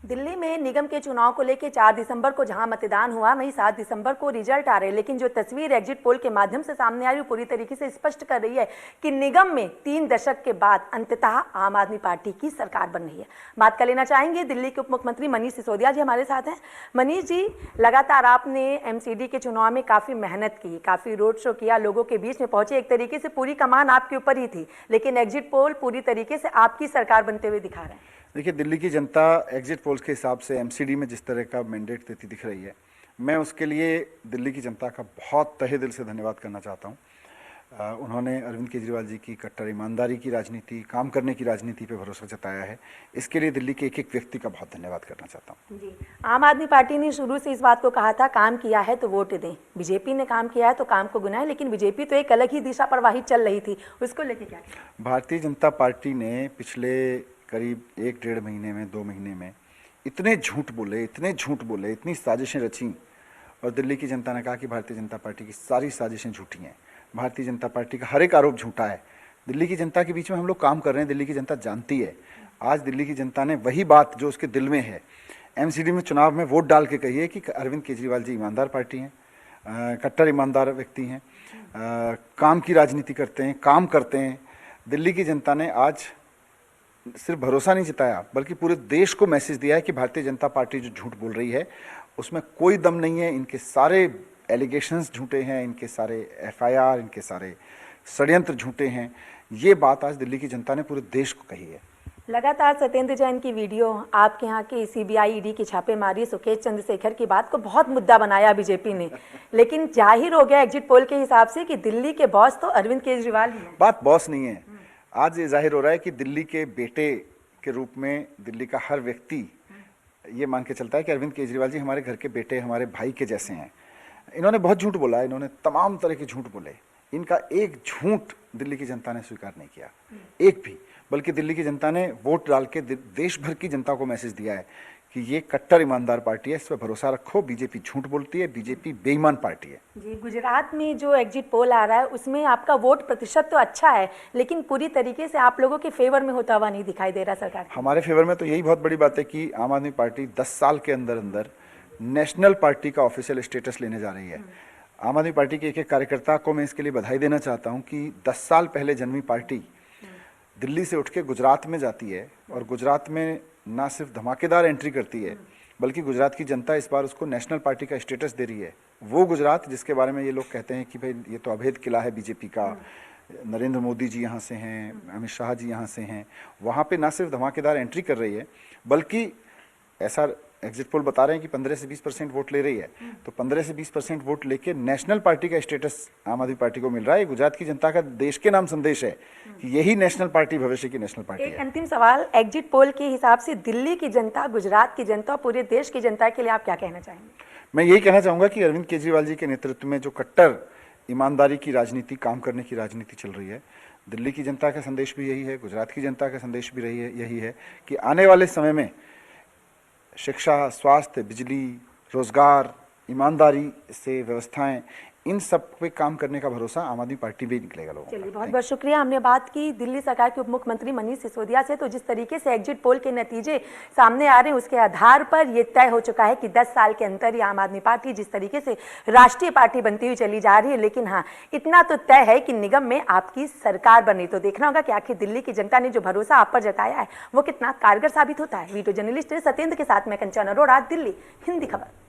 दिल्ली में निगम के चुनाव को लेकर 4 दिसंबर को जहां मतदान हुआ, वहीं 7 दिसंबर को रिजल्ट आ रहे हैं। लेकिन जो तस्वीर एग्जिट पोल के माध्यम से सामने आ रही है पूरी तरीके से स्पष्ट कर रही है कि निगम में 3 दशक के बाद अंततः आम आदमी पार्टी की सरकार बन रही है। बात कर लेना चाहेंगे दिल्ली के उप मुख्यमंत्री मनीष सिसोदिया जी हमारे साथ हैं। मनीष जी, लगातार आपने एमसीडी के चुनाव में काफ़ी मेहनत की, काफ़ी रोड शो किया, लोगों के बीच में पहुंचे, एक तरीके से पूरी कमान आपके ऊपर ही थी, लेकिन एग्जिट पोल पूरी तरीके से आपकी सरकार बनते हुए दिखा रहे हैं। देखिए, दिल्ली की जनता एग्जिट पोल्स के हिसाब से एमसीडी में जिस तरह का मैंडेट देती दिख रही है, मैं उसके लिए दिल्ली की जनता का बहुत तहे दिल से धन्यवाद करना चाहता हूँ। उन्होंने अरविंद केजरीवाल जी की कट्टर ईमानदारी की राजनीति, काम करने की राजनीति पे भरोसा जताया है। इसके लिए दिल्ली के एक एक व्यक्ति का बहुत धन्यवाद करना चाहता हूँ। जी, आम आदमी पार्टी ने शुरू से इस बात को कहा था, काम किया है तो वोट दें। बीजेपी ने काम किया है तो काम को गुनाए, लेकिन बीजेपी तो एक अलग ही दिशा प्रवाही चल रही थी, उसको लेकर क्या? भारतीय जनता पार्टी ने पिछले करीब 1-1.5 महीने में, 2 महीने में इतने झूठ बोले, इतनी साजिशें रची, और दिल्ली की जनता ने कहा कि भारतीय जनता पार्टी की सारी साजिशें झूठी हैं, भारतीय जनता पार्टी का हर एक आरोप झूठा है। दिल्ली की जनता के बीच में हम लोग काम कर रहे हैं, दिल्ली की जनता जानती है। आज दिल्ली की जनता ने वही बात जो उसके दिल में है एमसीडी में चुनाव में वोट डाल के कही है कि अरविंद केजरीवाल जी ईमानदार पार्टी हैं, कट्टर ईमानदार व्यक्ति हैं, काम की राजनीति करते हैं, काम करते हैं। दिल्ली की जनता ने आज सिर्फ भरोसा नहीं जताया, बल्कि पूरे देश को मैसेज दिया है कि भारतीय जनता पार्टी जो झूठ बोल रही है उसमें कोई दम नहीं है, इनके सारे एलिगेशंस झूठे हैं, इनके सारे एफआईआर, इनके सारे षड्यंत्र झूठे हैं। ये बात आज दिल्ली की जनता ने पूरे देश को कही है। लगातार सत्येंद्र जैन की वीडियो, आपके यहाँ की सीबीआई ईडी की छापेमारी, सुकेश चंद्रशेखर की बात को बहुत मुद्दा बनाया बीजेपी ने, लेकिन जाहिर हो गया एग्जिट पोल के हिसाब से कि दिल्ली के बॉस तो अरविंद केजरीवाल ही हैं। बात बॉस नहीं है, आज ये जाहिर हो रहा है कि दिल्ली के बेटे के रूप में दिल्ली का हर व्यक्ति ये मान के चलता है कि अरविंद केजरीवाल जी हमारे घर के बेटे, हमारे भाई के जैसे हैं। इन्होंने बहुत झूठ बोला, इन्होंने तमाम तरह के झूठ बोले, इनका एक झूठ दिल्ली की जनता ने स्वीकार नहीं किया, एक भी। बल्कि दिल्ली की जनता ने वोट डाल के देश भर की जनता को मैसेज दिया है कि ये कट्टर ईमानदार पार्टी है, इस पर भरोसा रखो, बीजेपी झूठ बोलती है, बीजेपी बेईमान पार्टी है। जी, गुजरात में जो एग्जिट पोल आ रहा है उसमें आपका वोट प्रतिशत तो अच्छा है, लेकिन पूरी तरीके से आप लोगों के फेवर में होता हुआ नहीं दिखाई दे रहा सरकार। हमारे फेवर में तो यही बहुत बड़ी बात है कि आम आदमी पार्टी 10 साल के अंदर अंदर नेशनल पार्टी का ऑफिशियल स्टेटस लेने जा रही है। आम आदमी पार्टी के एक एक कार्यकर्ता को मैं इसके लिए बधाई देना चाहता हूँ कि 10 साल पहले जन्मी पार्टी दिल्ली से उठ के गुजरात में जाती है, और गुजरात में ना सिर्फ धमाकेदार एंट्री करती है, बल्कि गुजरात की जनता इस बार उसको नेशनल पार्टी का स्टेटस दे रही है। वो गुजरात जिसके बारे में ये लोग कहते हैं कि भाई ये तो अभेद किला है बीजेपी का, नरेंद्र मोदी जी यहाँ से हैं, अमित शाह जी यहाँ से हैं, वहाँ पे ना सिर्फ धमाकेदार एंट्री कर रही है, बल्कि ऐसा एग्जिट पोल बता रहे हैं कि 15 से 20% वोट ले रही है। तो 15 से 20% वोट लेके नेशनल पार्टी का स्टेटस आम आदमी पार्टी को मिल रहा है। गुजरात की जनता का देश के नाम संदेश है कि यही नेशनल पार्टी भविष्य की नेशनल पार्टी है। एक अंतिम सवाल, एग्जिट पोल के हिसाब से दिल्ली की जनता, गुजरात की जनता, पूरे देश की जनता के लिए आप क्या कहना चाहेंगे? मैं यही कहना चाहूँगा कि अरविंद केजरीवाल जी के नेतृत्व में जो कट्टर ईमानदारी की राजनीति, काम करने की राजनीति चल रही है, दिल्ली की जनता का संदेश भी यही है, गुजरात की जनता का संदेश भी यही है कि आने वाले समय में शिक्षा, स्वास्थ्य, बिजली, रोजगार, ईमानदारी से व्यवस्थाएं, इन सब पे काम करने का भरोसा आम आदमी पार्टी भी निकलेगा लोगों को। चलिए, बहुत बहुत शुक्रिया। हमने बात की दिल्ली सरकार के उप मुख्यमंत्री मनीष सिसोदिया से। तो जिस तरीके से एग्जिट पोल के नतीजे सामने आ रहे हैं उसके आधार पर ये तय हो चुका है कि 10 साल के अंदर ही आम आदमी पार्टी जिस तरीके से राष्ट्रीय पार्टी बनती हुई चली जा रही है, लेकिन हाँ, इतना तो तय है कि निगम में आपकी सरकार बनी। तो देखना होगा कि आखिर दिल्ली की जनता ने जो भरोसा आप पर जताया है वो कितना कारगर साबित होता है। वीडियो जर्नलिस्ट सत्येंद्र के साथ मैं कंचन अरोड़ा, दिल्ली, हिंदी खबर।